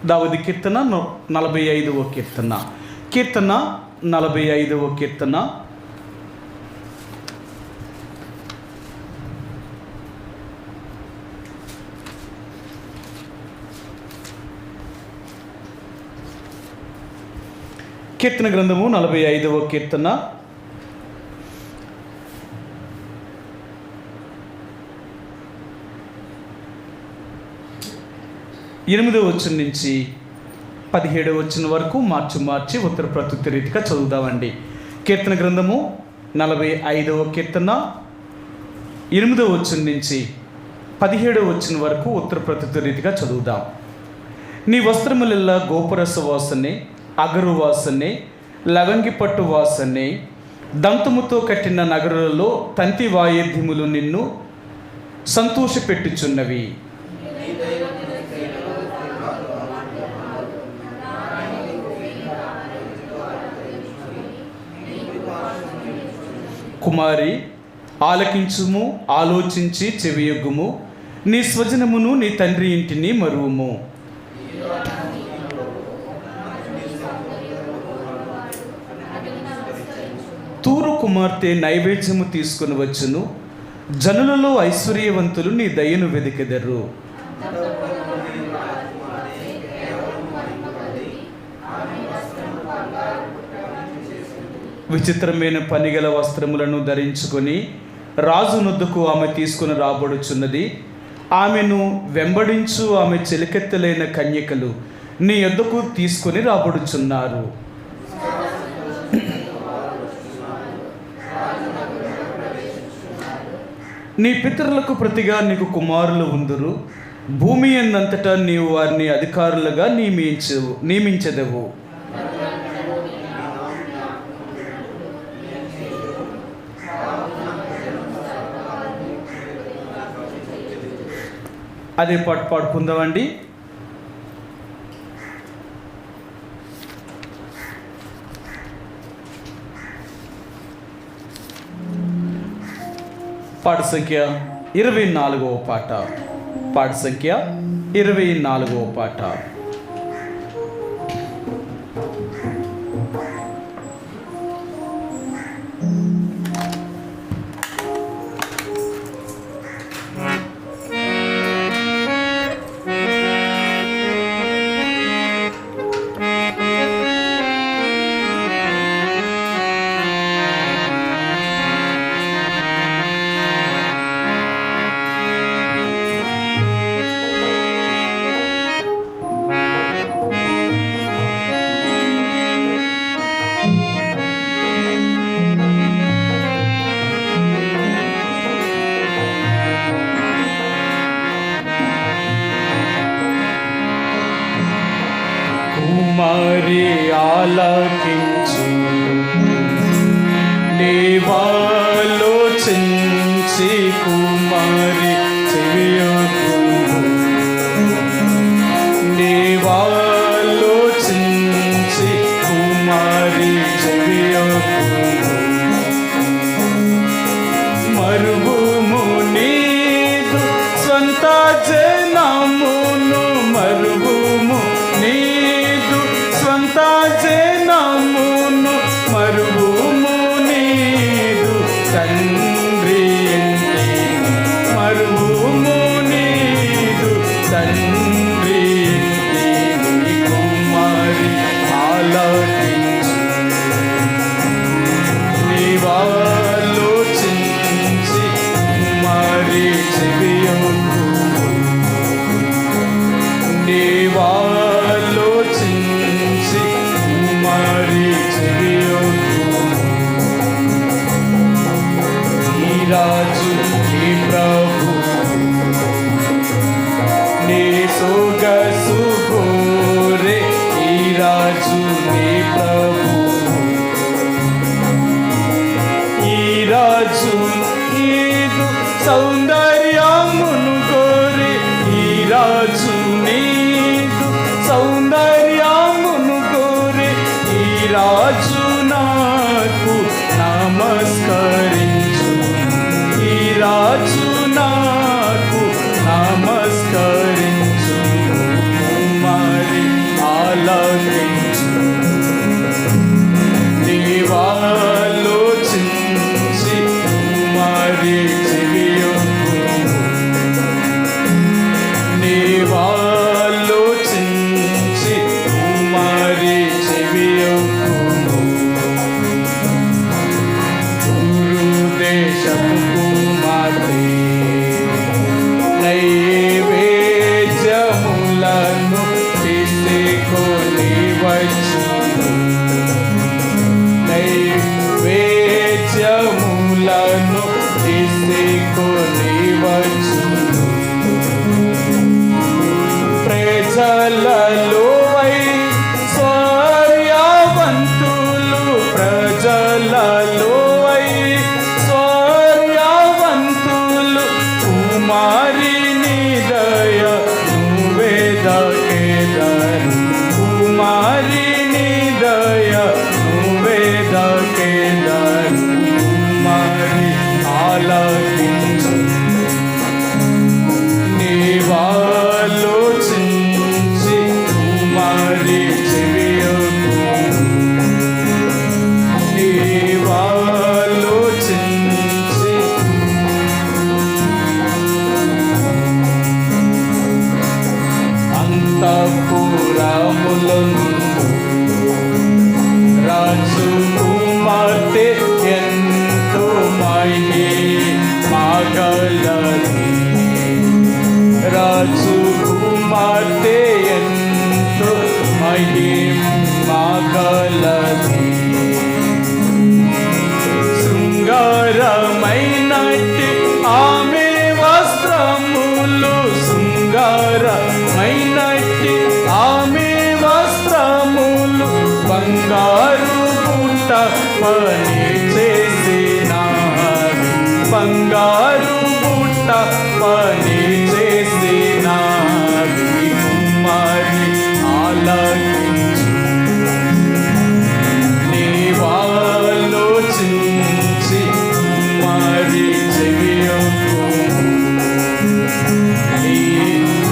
దావీదు కీర్తన 45వ కీర్తన. కీర్తన 45వ కీర్తన. కీర్తన గ్రంథము 45వ కీర్తన 8వ వచనం నుంచి 17వ వచనం వరకు మార్చి ఉత్తర ప్రత్యుక్త రీతిగా చదువుదామండి. కీర్తన గ్రంథము 45వ కీర్తన 8వ వచనం నుంచి 17వ వచనం వరకు ఉత్తర ప్రత్యుక్త రీతిగా చదువుదాం. నీ వస్త్రములెల్లా గోపురస వాసనే, అగరు వాసనే, లవంగి పట్టు వాసనే, దంతముతో కట్టిన నగరులలో తంతి వాయిద్యములు నిన్ను సంతోషపెట్టుచున్నవి. కుమారి ఆలకించుము, ఆలోచించి చెవియొగ్గుము, నీ స్వజనమును నీ తండ్రి ఇంటిని మరువుము. తూరు కుమార్తె నైవేద్యము తీసుకుని వచ్చును, జనులలో ఐశ్వర్యవంతులు నీ దయను వెదికెదరు. విచిత్రమైన పనిగల వస్త్రములను ధరించుకొని రాజు నొద్దకు ఆమె తీసుకుని రాబడుచున్నది. ఆమెను వెంబడించు ఆమె చెలికెత్తలైన కన్యకలు నీ యొద్దకు తీసుకొని రాబడుచున్నారు. నీ పితరులకు ప్రతిగా నీకు కుమారులు ఉందురు, భూమి ఎందంతటా నీవు వారిని అధికారులుగా నియమించెదవు. అదే పాట పాడుకుందామండి. పాట సంఖ్య 24వ పాట. పాట సంఖ్య 24వ పాట. కుమారి ఆలకించు, నీవాలోచించి కుమారి చెవియొగ్గుము, నీవాలోచించి కుమారి చెవియొగ్గుము. మరువుము నీదు స్వంత జనమును, మరువుము స్వంత జనమును, మరువుము నీదు తండ్రి ఇంటిని, మరువుము నీదు తండ్రి ఇంటిని. కుమారి ఆలకించు, నీవాలోచించి కుమారి చెవియొగ్గుము, నీవాలోచించి కుమారి చెవియొగ్గుము. నీ రాజు నీ ప్రభు నీ సొగసు గోరే, ఈ రాజు నీ ప్రభు, ఈ రాజు నీదు సౌందర్యమును గోరే, ఈ రాజు నీదు సౌందర్యమును గోరే, ఈ రాజు నాకు నమస్కరించు, ఈ రాజు నాకు నమస్కరించు. కుమారి రాజు కుమార్తె ఎంతో మహిమగలది, రాజు కుమార్తె ఎంతో మహిమగలది. శృంగారమైనట్టి ఆమె వస్త్రములు, శృంగారమైనట్టి ఆమె వస్త్రములు బంగారు బుట్ట పని చేసినావి, బంగారు బుట్ట పని చేసినావి. కుమారి ఆలకించు, నీవాలోచించి కుమారి చెవియొగ్గు, నీవాలోచించి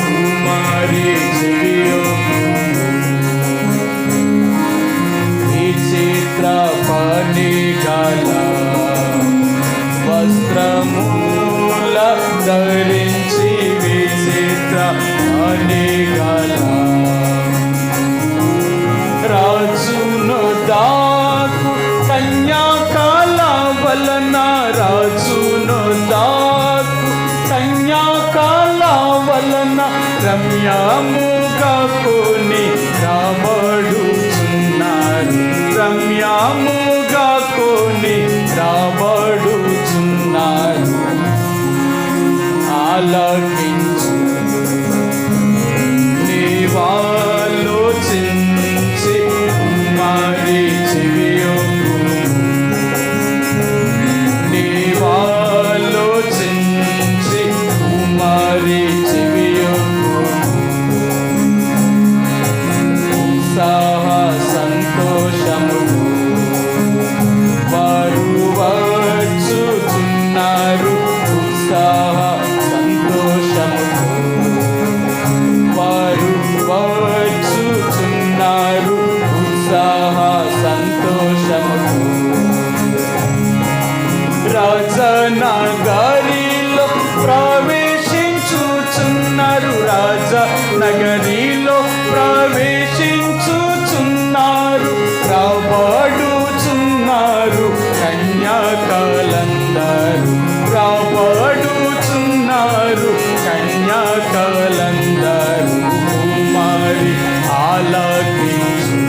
కుమారి చెవియొగ్గు. విచిత్ర పని గల వస్త్రముల ధరించి, విచిత్ర పని గల రాజును దాకు కన్యాకాల వలన, రాజును దాకు కన్యాకాల వలన రమ్యముగా కొని రాబడుచున్నారు, రమ్యముగా కొని రాబడుచున్నారు. ఆలకించు, నీవాలోచించి కుమారి చెవియొగ్గు, నీవాలోచించి కుమారి చెవియొగ్గు. ఉత్సాహ సంతోషములు వారు వచ్చుచున్నారు, ఉత్సాహ సంతోషములు వారు వచ్చుచున్నారు, ఉత్సాహ సంతోషములు. రాజనగరిలో ప్రవేశించుచున్నారు, రాజనగరిలో ప్రవేశించుచున్నారు, రాబడుచున్నారు కన్యకలందరూ, రాబడుచున్నారు కన్యకలందరూ. కుమారి ఆలకించు,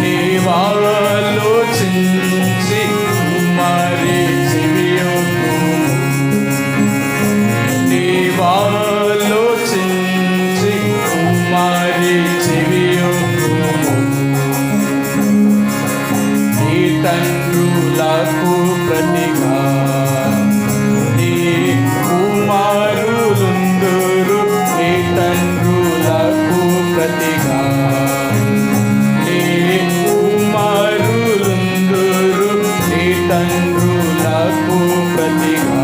నీవాలోచించి కుమారి చెవియొగ్గు, నీవాలోచించి కుమారి చెవియొగ్గు. నీ తండ్రులకు ప్రతిగా నీ కుమారులుందురు, నీ తండ్రులకు ప్రతిగా నీ కుమారులుందురు, నీ తండ్రులకు ప్రతిగా.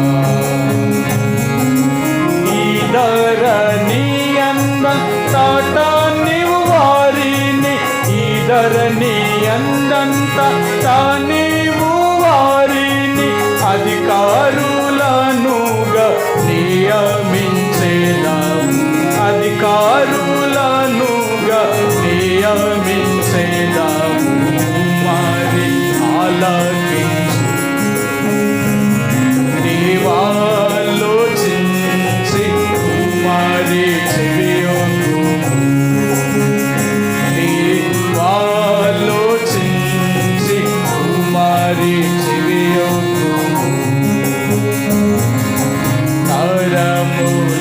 ఈధరణి అందంత నీవు వారిని, ఈధరణి అందంత నీవు వారిని అధికారులనుగా నియమించేదాము, అధికారులనుగా నియమించేదాము. కుమారి ఆలకించు, నీవాలోచించి కుమారి చెవియొగ్గు, నీవాలోచించి కుమారి చెవియొగ్గు.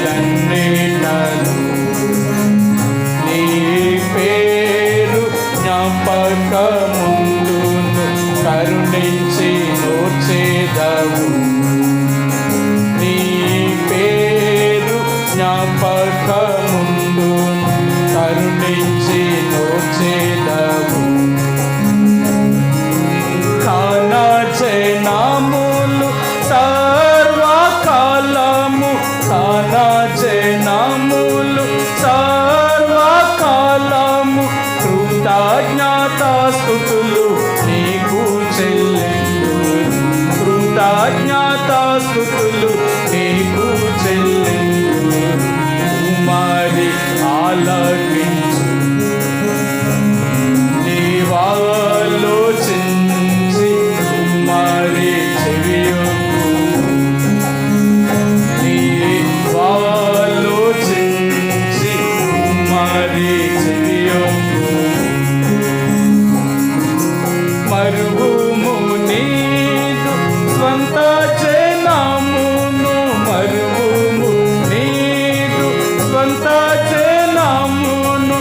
తరములన్నిటను నీ కుమారి చెవియొగ్గు మరువుము నీదు స్వంత జనమును మరువుము నీదు స్వంత జనమును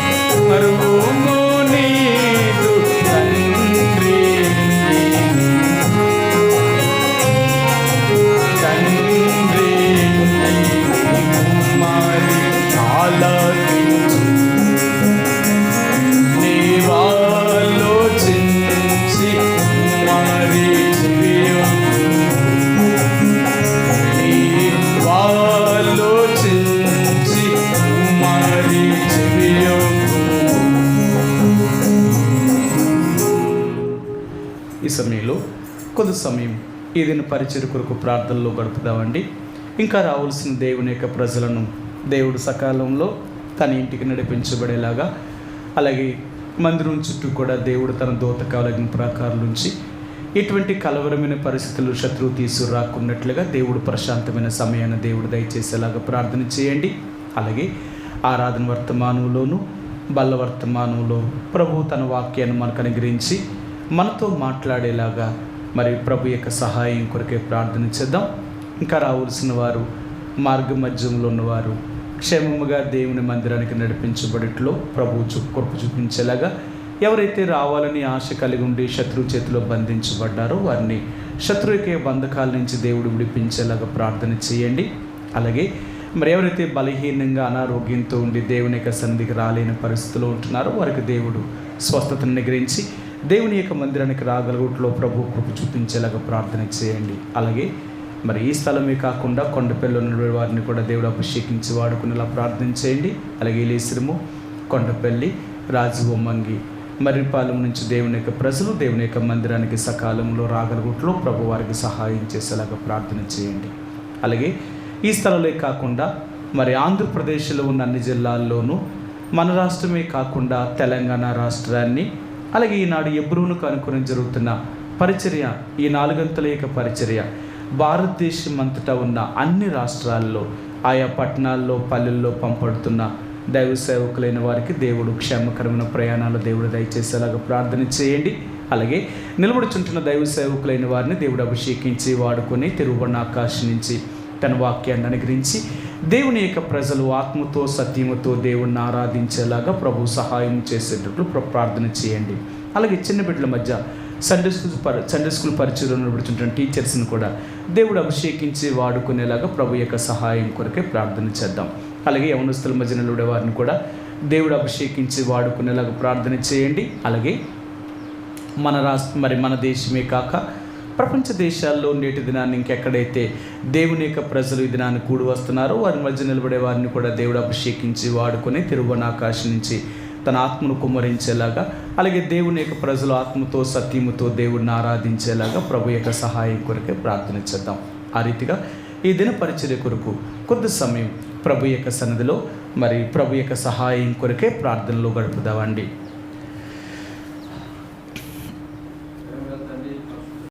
మరువుము నీదు తండ్రి తండ్రి కుమారి ఆలకించు నీవాలోచించి కుమారి నీవాలోచించి కుమారి ఈ సమయంలో కొద్ది సమయం ఏదైనా పరిచయ కొరకు ప్రార్థనలో గడుపుదామండి. ఇంకా రావాల్సిన దేవుని యొక్క ప్రజలను దేవుడు సకాలంలో తన ఇంటికి నడిపించబడేలాగా, అలాగే మందిరం చుట్టూ కూడా దేవుడు తన దూత కావలగిన ప్రకారం నుంచి ఎటువంటి కలవరమైన పరిస్థితులు శత్రువు తీసుకురాకున్నట్లుగా దేవుడు ప్రశాంతమైన సమయాన్ని దేవుడు దయచేసేలాగా ప్రార్థన చేయండి. అలాగే ఆరాధన వర్తమానంలోను బల్ల వర్తమానంలో ప్రభు తన వాక్యాన్ని మనకు అనుగ్రహించి మనతో మాట్లాడేలాగా మరి ప్రభు యొక్క సహాయం కొరకే ప్రార్థన చేద్దాం. ఇంకా రావాల్సిన వారు మార్గ మధ్యంలో ఉన్నవారు క్షేమముగా దేవుని మందిరానికి నడిపించబడిట్లో ప్రభు కృప చూపించేలాగా, ఎవరైతే రావాలని ఆశ కలిగి ఉండి శత్రువు చేతిలో బంధించబడ్డారో వారిని శత్రువుకే బంధకాల నుంచి దేవుడు విడిపించేలాగా ప్రార్థన చేయండి. అలాగే మరి ఎవరైతే బలహీనంగా అనారోగ్యంతో ఉండి దేవుని యొక్క సన్నిధికి రాలేని పరిస్థితిలో ఉంటున్నారో వారికి దేవుడు స్వస్థతను అనుగ్రహించి దేవుని యొక్క మందిరానికి రాగలుగుట్లో ప్రభు కృప చూపించేలాగా ప్రార్థన చేయండి. అలాగే మరి ఈ స్థలమే కాకుండా కొండపల్లి ఉన్న వారిని కూడా దేవుడు అభిషేకించి వాడుకునేలా ప్రార్థన చేయండి. అలాగే ఇలేశ్వరము, కొండపల్లి, రాజువొమ్మంగి, మర్రిపాలెం నుంచి దేవుని యొక్క ప్రజలు దేవుని యొక్క మందిరానికి సకాలంలో రాగలుగుట్లో ప్రభు వారికి సహాయం చేసేలాగా ప్రార్థన చేయండి. అలాగే ఈ స్థలంలో కాకుండా మరి ఆంధ్రప్రదేశ్లో ఉన్న అన్ని జిల్లాల్లోనూ మన రాష్ట్రమే కాకుండా తెలంగాణ రాష్ట్రాన్ని, అలాగే ఈనాడు ఎబ్రోనుకు అనుకుని జరుగుతున్న పరిచర్య, ఈ 4 గంటల యొక్క పరిచర్య భారతదేశం అంతటా ఉన్న అన్ని రాష్ట్రాల్లో ఆయా పట్టణాల్లో పల్లెల్లో పంపడుతున్న దైవ సేవకులైన వారికి దేవుడు క్షేమకరమైన ప్రయాణాలు దేవుడు దయచేసేలాగా ప్రార్థన చేయండి. అలాగే నిలబడుచుంటున్న దైవ సేవకులైన వారిని దేవుడు అభిషేకించి వాడుకొని తిరుగుబడిన ఆకాశం నుంచి తన వాక్యాన్ని అనుగ్రహించి దేవుని యొక్క ప్రజలు ఆత్మతో సత్యముతో దేవుణ్ణి ఆరాధించేలాగా ప్రభు సహాయం చేసేటట్లు ప్రార్థన చేయండి. అలాగే చిన్న బిడ్డల మధ్య సండే స్కూల్ పరిచయంలో నడుపుతుంటున్న టీచర్స్ని కూడా దేవుడు అభిషేకించి వాడుకునేలాగా ప్రభు యొక్క సహాయం కొరకే ప్రార్థన చేద్దాం. అలాగే యవనస్తుల మధ్య నిలబడే వారిని కూడా దేవుడు అభిషేకించి వాడుకునేలాగా ప్రార్థన చేయండి. అలాగే మన దేశమే కాక ప్రపంచ దేశాల్లో నేటి దినాన్ని ఇంకెక్కడైతే దేవుని యొక్క ప్రజలు ఈ దినాన్ని కూడి వస్తున్నారో వారి మధ్య నిలబడే వారిని కూడా దేవుడు అభిషేకించి వాడుకొని తిరుగుబడిన ఆకాశం నుంచి తన ఆత్మను కుమ్మరించేలాగా, అలాగే దేవుని యొక్క ప్రజలు ఆత్మతో సత్యముతో దేవుడిని ఆరాధించేలాగా ప్రభు యొక్క సహాయం కొరకే ప్రార్థన చేద్దాం. ఆ రీతిగా ఈ దిన పరిచర్య కొరకు కొద్ది సమయం ప్రభు యొక్క సన్నిధిలో మరి ప్రభు యొక్క సహాయం కొరకే ప్రార్థనలో గడుపుదామండి.